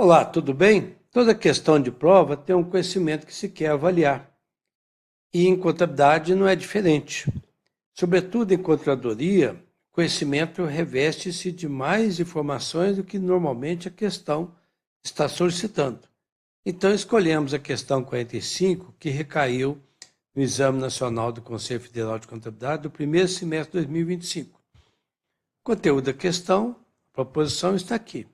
Olá, tudo bem? Toda questão de prova tem um conhecimento que se quer avaliar. E em contabilidade não é diferente. Sobretudo em controladoria, conhecimento reveste-se de mais informações do que normalmente a questão está solicitando. Então escolhemos a questão 45, que recaiu no Exame Nacional do Conselho Federal de Contabilidade do primeiro semestre de 2025. O conteúdo da questão, a proposição está aqui.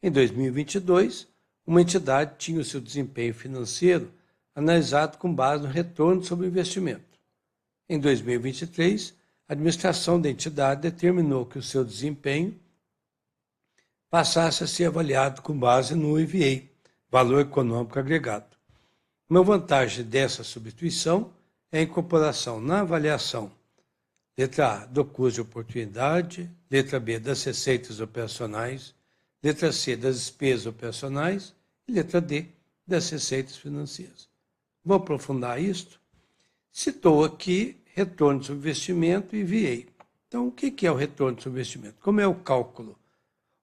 Em 2022, uma entidade tinha o seu desempenho financeiro analisado com base no retorno sobre o investimento. Em 2023, a administração da entidade determinou que o seu desempenho passasse a ser avaliado com base no EVA, Valor Econômico Agregado. Uma vantagem dessa substituição é a incorporação na avaliação, letra A, do custo de oportunidade, letra B, das receitas operacionais, letra C, das despesas operacionais e letra D, das receitas financeiras. Vou aprofundar isto. Citou aqui retorno sobre investimento e VA. Então, o que é o retorno sobre investimento? Como é o cálculo?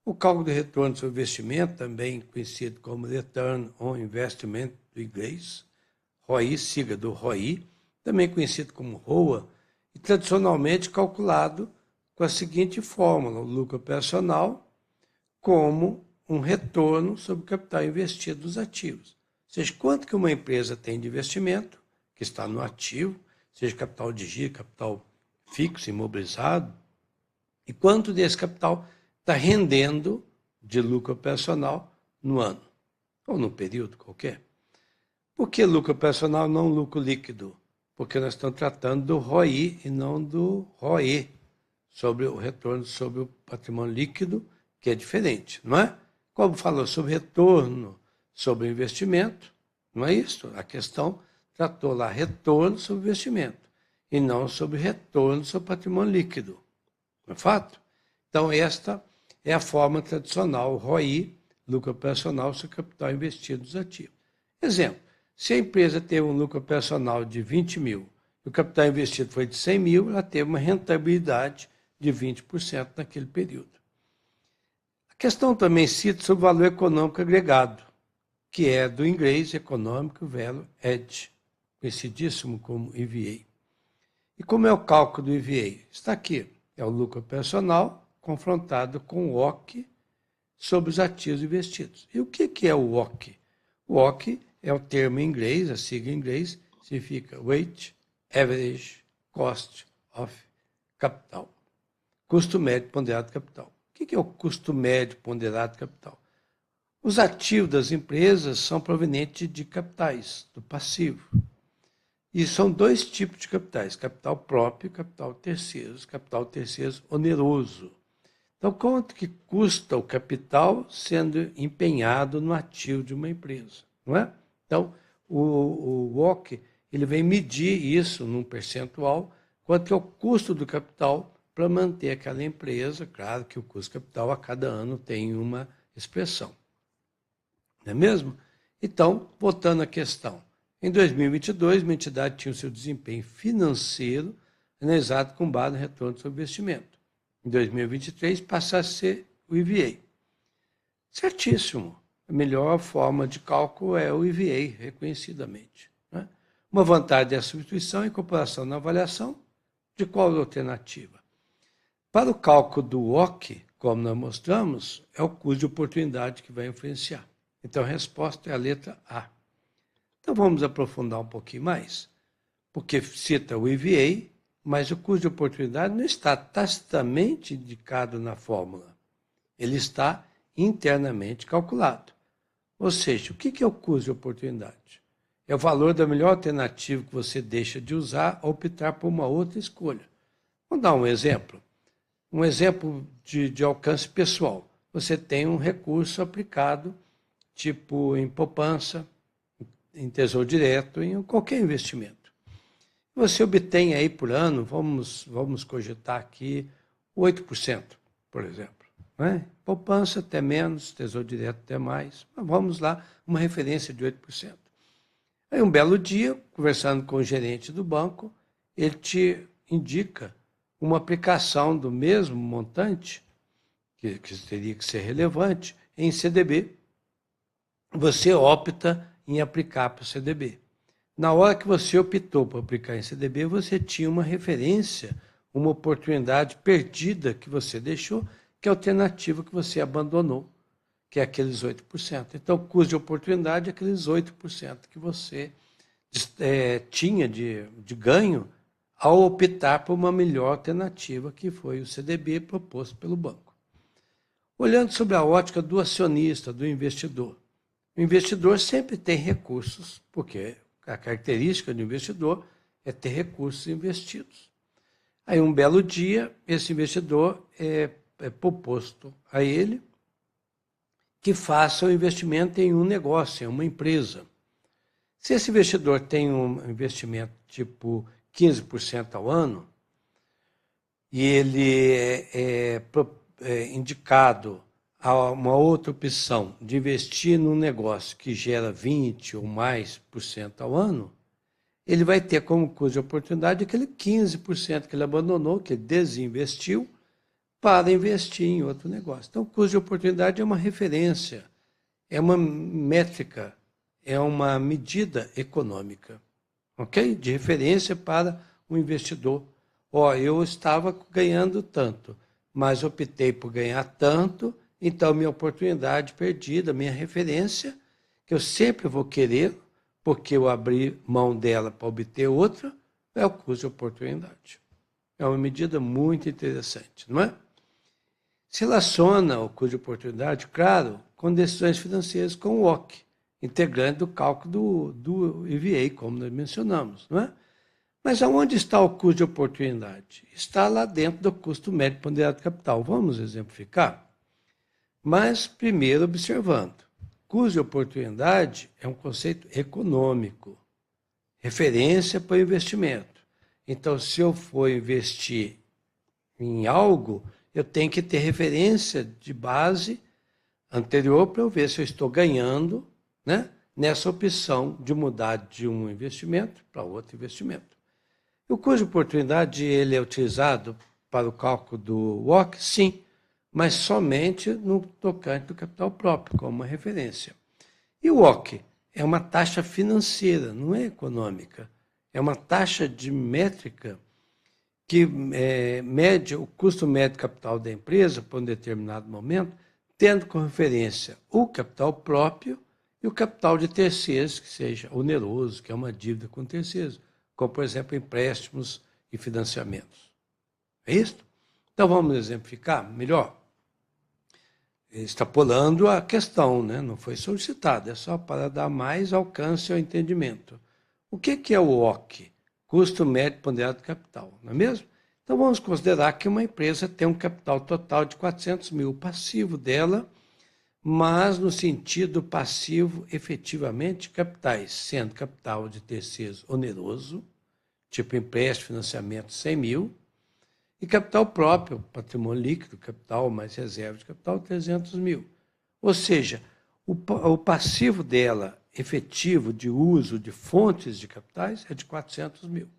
O cálculo do retorno sobre investimento, também conhecido como Return on Investment do inglês, ROI, sigla do ROI, também conhecido como ROA, e tradicionalmente calculado com a seguinte fórmula: o lucro operacional como um retorno sobre o capital investido dos ativos. Ou seja, quanto que uma empresa tem de investimento, que está no ativo, seja capital de giro, capital fixo, imobilizado, e quanto desse capital está rendendo de lucro operacional no ano, ou no período qualquer. Por que lucro operacional, não lucro líquido? Porque nós estamos tratando do ROI e não do ROE, sobre o retorno sobre o patrimônio líquido, que é diferente, não é? Como falou sobre retorno sobre o investimento, não é isso? A questão tratou lá retorno sobre investimento e não sobre retorno sobre patrimônio líquido. Não é fato? Então, esta é a forma tradicional, ROI, lucro operacional sobre capital investido dos ativos. Exemplo, se a empresa teve um lucro operacional de 20 mil e o capital investido foi de 100 mil, ela teve uma rentabilidade de 20% naquele período. A questão também cita sobre o valor econômico agregado, que é do inglês Economic Value Added, conhecidíssimo como EVA. E como é o cálculo do EVA? Está aqui, é o lucro operacional confrontado com o WOC sobre os ativos investidos. E o que é o WOC? O WOC é o termo em inglês, a sigla em inglês, significa Weight Average Cost of Capital. Custo médio ponderado de capital. O que é o custo médio ponderado de capital? Os ativos das empresas são provenientes de capitais, do passivo. E são dois tipos de capitais, capital próprio e capital terceiros. Capital terceiros oneroso. Então, quanto que custa o capital sendo empenhado no ativo de uma empresa, não é? Então, o WOC, ele vem medir isso num percentual, quanto que é o custo do capital para manter aquela empresa. Claro que o custo capital a cada ano tem uma expressão. Não é mesmo? Então, voltando à questão. Em 2022, uma entidade tinha o seu desempenho financeiro analisado com base no retorno sobre investimento. Em 2023, passa a ser o EVA. Certíssimo. A melhor forma de cálculo é o EVA, reconhecidamente. Né? Uma vantagem dessa substituição é a incorporação na avaliação de qual alternativa. Para o cálculo do WOC, como nós mostramos, é o custo de oportunidade que vai influenciar. Então, a resposta é a letra A. Então, vamos aprofundar um pouquinho mais, porque cita o EVA, mas o custo de oportunidade não está tacitamente indicado na fórmula. Ele está internamente calculado. Ou seja, o que é o custo de oportunidade? É o valor da melhor alternativa que você deixa de usar ao optar por uma outra escolha. Vamos dar um exemplo. Um exemplo de alcance pessoal. Você tem um recurso aplicado, tipo em poupança, em tesouro direto, em qualquer investimento. Você obtém aí por ano, vamos cogitar aqui, 8%, por exemplo. Né? Poupança até menos, tesouro direto até mais. Mas vamos lá, uma referência de 8%. Aí um belo dia, conversando com o gerente do banco, ele te indica uma aplicação do mesmo montante, que teria que ser relevante, em CDB, você opta em aplicar para o CDB. Na hora que você optou por aplicar em CDB, você tinha uma referência, uma oportunidade perdida que você deixou, que é a alternativa que você abandonou, que é aqueles 8%. Então, o custo de oportunidade é aqueles 8% que você tinha de ganho ao optar por uma melhor alternativa, que foi o CDB proposto pelo banco. Olhando sobre a ótica do acionista, do investidor, o investidor sempre tem recursos, porque a característica do investidor é ter recursos investidos. Aí, um belo dia, esse investidor é proposto a ele que faça o investimento em um negócio, em uma empresa. Se esse investidor tem um investimento tipo 15% ao ano, e ele é indicado a uma outra opção de investir num negócio que gera 20% ou mais por cento ao ano, ele vai ter como custo de oportunidade aquele 15% que ele abandonou, que ele desinvestiu, para investir em outro negócio. Então, o custo de oportunidade é uma referência, é uma métrica, é uma medida econômica, ok? De referência para o investidor. Eu estava ganhando tanto, mas optei por ganhar tanto, então minha oportunidade perdida, minha referência, que eu sempre vou querer, porque eu abri mão dela para obter outra, é o custo de oportunidade. É uma medida muito interessante, não é? Se relaciona o custo de oportunidade, claro, com decisões financeiras com o WOC, integrante do cálculo do EVA, como nós mencionamos, não é? Mas aonde está o custo de oportunidade? Está lá dentro do custo médio ponderado de capital. Vamos exemplificar? Mas, primeiro, observando. Custo de oportunidade é um conceito econômico, referência para o investimento. Então, se eu for investir em algo, eu tenho que ter referência de base anterior para eu ver se eu estou ganhando, né, nessa opção de mudar de um investimento para outro investimento. O custo de oportunidade ele é utilizado para o cálculo do WOC? Sim, mas somente no tocante do capital próprio, como uma referência. E o WOC é uma taxa financeira, não é econômica. É uma taxa de métrica que mede o custo médio de capital da empresa por um determinado momento, tendo como referência o capital próprio e o capital de terceiros, que seja oneroso, que é uma dívida com terceiros, como, por exemplo, empréstimos e financiamentos. É isso? Então, vamos exemplificar melhor. Extrapolando a questão, né? Não foi solicitado, é só para dar mais alcance ao entendimento. O que é o WOC? Custo médio ponderado de capital, não é mesmo? Então, vamos considerar que uma empresa tem um capital total de 400 mil, passivo dela, mas no sentido passivo, efetivamente, capitais, sendo capital de terceiros oneroso, tipo empréstimo, financiamento, 100 mil, e capital próprio, patrimônio líquido, capital mais reserva de capital, 300 mil. Ou seja, o passivo dela, efetivo de uso de fontes de capitais, é de 400 mil.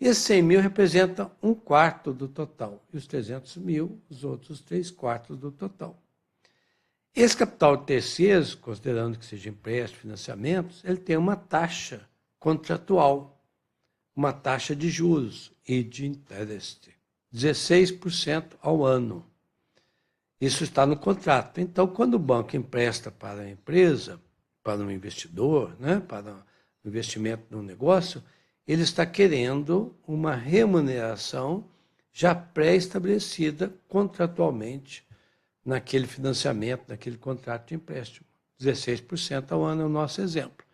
E esses 100 mil representam 1/4 do total, e os 300 mil, os outros 3/4 do total. Esse capital de terceiros, considerando que seja empréstimo, financiamentos, ele tem uma taxa contratual, uma taxa de juros e de interest, 16% ao ano. Isso está no contrato. Então, quando o banco empresta para a empresa, para um investidor, né, para o investimento no negócio, ele está querendo uma remuneração já pré-estabelecida contratualmente naquele financiamento, naquele contrato de empréstimo. 16% ao ano é o nosso exemplo.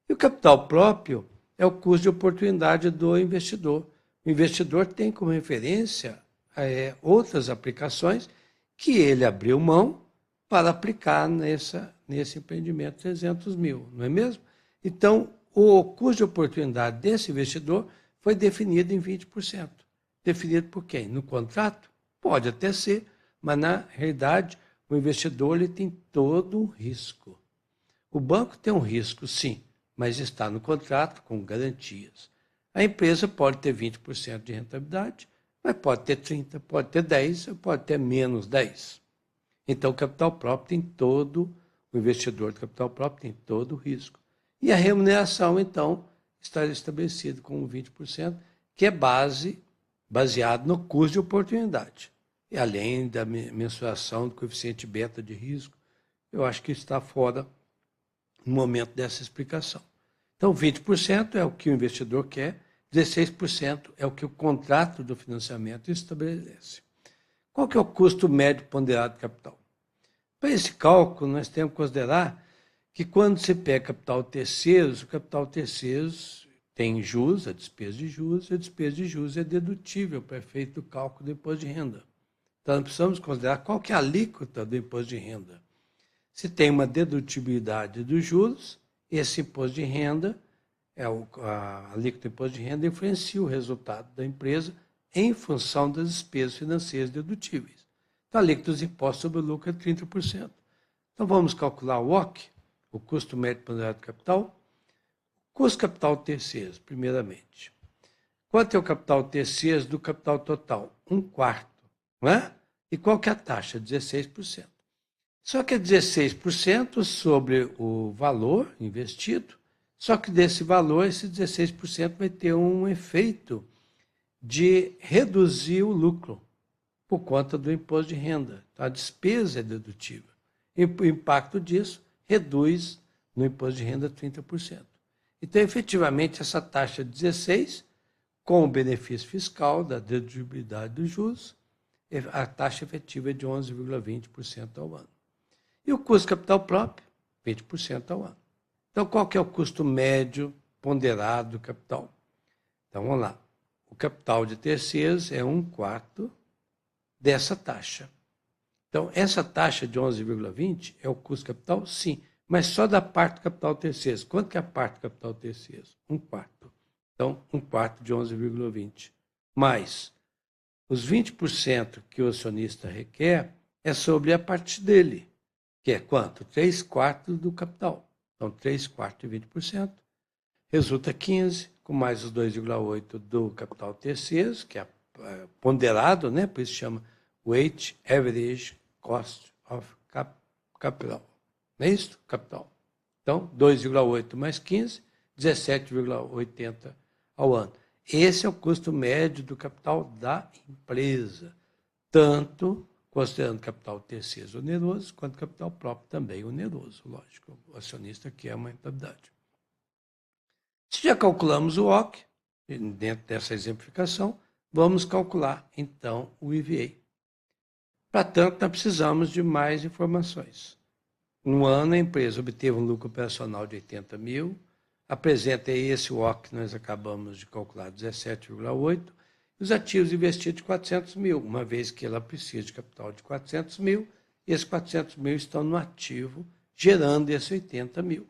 E o capital próprio é o custo de oportunidade do investidor. O investidor tem como referência outras aplicações que ele abriu mão para aplicar nesse empreendimento 300 mil, não é mesmo? Então, o custo de oportunidade desse investidor foi definido em 20%. Definido por quem? No contrato? Pode até ser, mas na realidade o investidor ele tem todo um risco. O banco tem um risco, sim, mas está no contrato com garantias. A empresa pode ter 20% de rentabilidade, mas pode ter 30%, pode ter 10%, pode ter menos 10%. Então, o capital próprio tem todo O investidor de capital próprio tem todo o risco. E a remuneração, então, está estabelecida com 20%, que é baseado no custo de oportunidade. E além da mensuração do coeficiente beta de risco, eu acho que está fora no momento dessa explicação. Então, 20% é o que o investidor quer, 16% é o que o contrato do financiamento estabelece. Qual que é o custo médio ponderado de capital? Para esse cálculo, nós temos que considerar que quando você pega capital terceiros, o capital terceiros tem juros, a despesa de juros, e a despesa de juros é dedutível para efeito do cálculo do imposto de renda. Então, nós precisamos considerar qual que é a alíquota do imposto de renda. Se tem uma dedutibilidade dos juros, esse imposto de renda, a alíquota do imposto de renda influencia o resultado da empresa em função das despesas financeiras dedutíveis. Então, a alíquota dos impostos sobre o lucro é 30%. Então, vamos calcular o OC, o custo médio ponderado de capital. Custo capital terceiros, primeiramente. Quanto é o capital terceiros do capital total? 1/4. Não é? E qual que é a taxa? 16%. Só que é 16% sobre o valor investido, só que desse valor, esse 16% vai ter um efeito de reduzir o lucro por conta do imposto de renda. A despesa é dedutível. E o impacto disso reduz no imposto de renda 30%. Então, efetivamente, essa taxa 16%, com o benefício fiscal da dedutibilidade dos juros, a taxa efetiva é de 11,20% ao ano. E o custo capital próprio, 20% ao ano. Então, qual que é o custo médio ponderado do capital? Então, vamos lá. O capital de terceiros é 1/4 dessa taxa. Então, essa taxa de 11,20 é o custo capital? Sim, mas só da parte do capital terceiros. Quanto que é a parte do capital terceiros? 1/4. Então, 1/4 de 11,20. Mais os 20% que o acionista requer é sobre a parte dele, que é quanto? 3/4 do capital. Então, 3/4 de 20%, resulta 15, com mais os 2,8 do capital terceiros, que é ponderado, né? Por isso chama Weighted Average Cost of Capital. Não é isso? Capital. Então, 2,8 mais 15, 17,80 ao ano. Esse é o custo médio do capital da empresa, tanto considerando capital terceiros oneroso, quanto capital próprio também oneroso, lógico. O acionista quer uma rentabilidade. Se já calculamos o OC, dentro dessa exemplificação, vamos calcular, então, o EVA. Para tanto, nós precisamos de mais informações. Um ano, a empresa obteve um lucro operacional de 80 mil, apresenta esse OC que nós acabamos de calcular, 17,8, e os ativos investidos de 400 mil, uma vez que ela precisa de capital de 400 mil, e esses 400 mil estão no ativo, gerando esse 80 mil.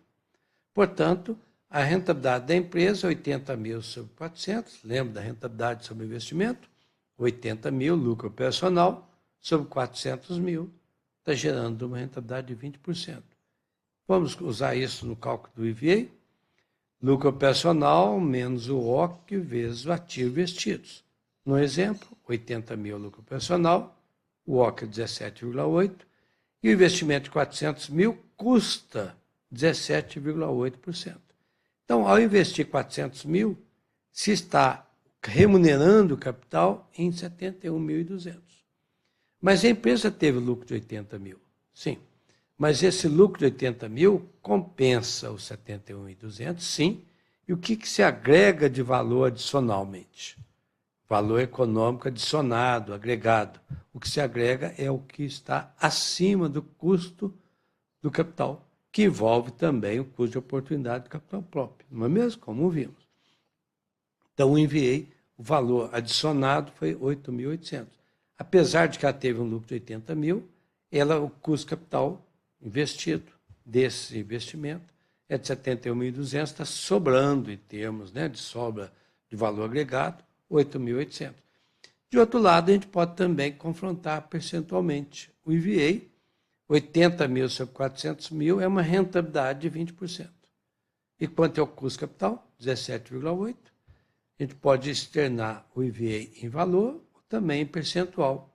Portanto, a rentabilidade da empresa, 80 mil sobre 400, lembra da rentabilidade sobre investimento? 80 mil, lucro operacional, sobre 400 mil, está gerando uma rentabilidade de 20%. Vamos usar isso no cálculo do EVA. Lucro operacional menos o OC vezes o ativo investidos. No exemplo, 80 mil lucro operacional, o OC é 17,8, e o investimento de 400 mil custa 17,8%. Então, ao investir 400 mil, se está remunerando o capital em 71.200. Mas a empresa teve lucro de 80 mil, sim. Mas esse lucro de 80 mil compensa os 71.200, sim. E o que se agrega de valor adicionalmente? Valor econômico adicionado, agregado. O que se agrega é o que está acima do custo do capital, que envolve também o custo de oportunidade do capital próprio. Não é mesmo? Como vimos. Então, enviei o valor adicionado foi 8.800. Apesar de que ela teve um lucro de 80 mil, o custo capital investido desse investimento é de 71.200, está sobrando em termos, né, de sobra de valor agregado, 8.800. De outro lado, a gente pode também confrontar percentualmente. O EVA, 80 mil sobre 400 mil, é uma rentabilidade de 20%. E quanto é o custo capital? 17,8%. A gente pode externar o EVA em valor, também em percentual.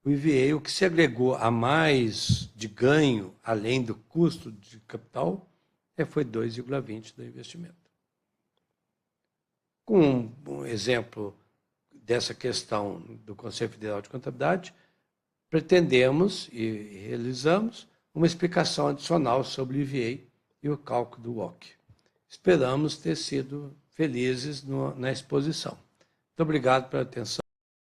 o IVA, o que se agregou a mais de ganho, além do custo de capital, foi 2,20 do investimento. Com um exemplo dessa questão do Conselho Federal de Contabilidade, pretendemos e realizamos uma explicação adicional sobre o IVA e o cálculo do WOC. Esperamos ter sido felizes na exposição. Muito obrigado pela atenção.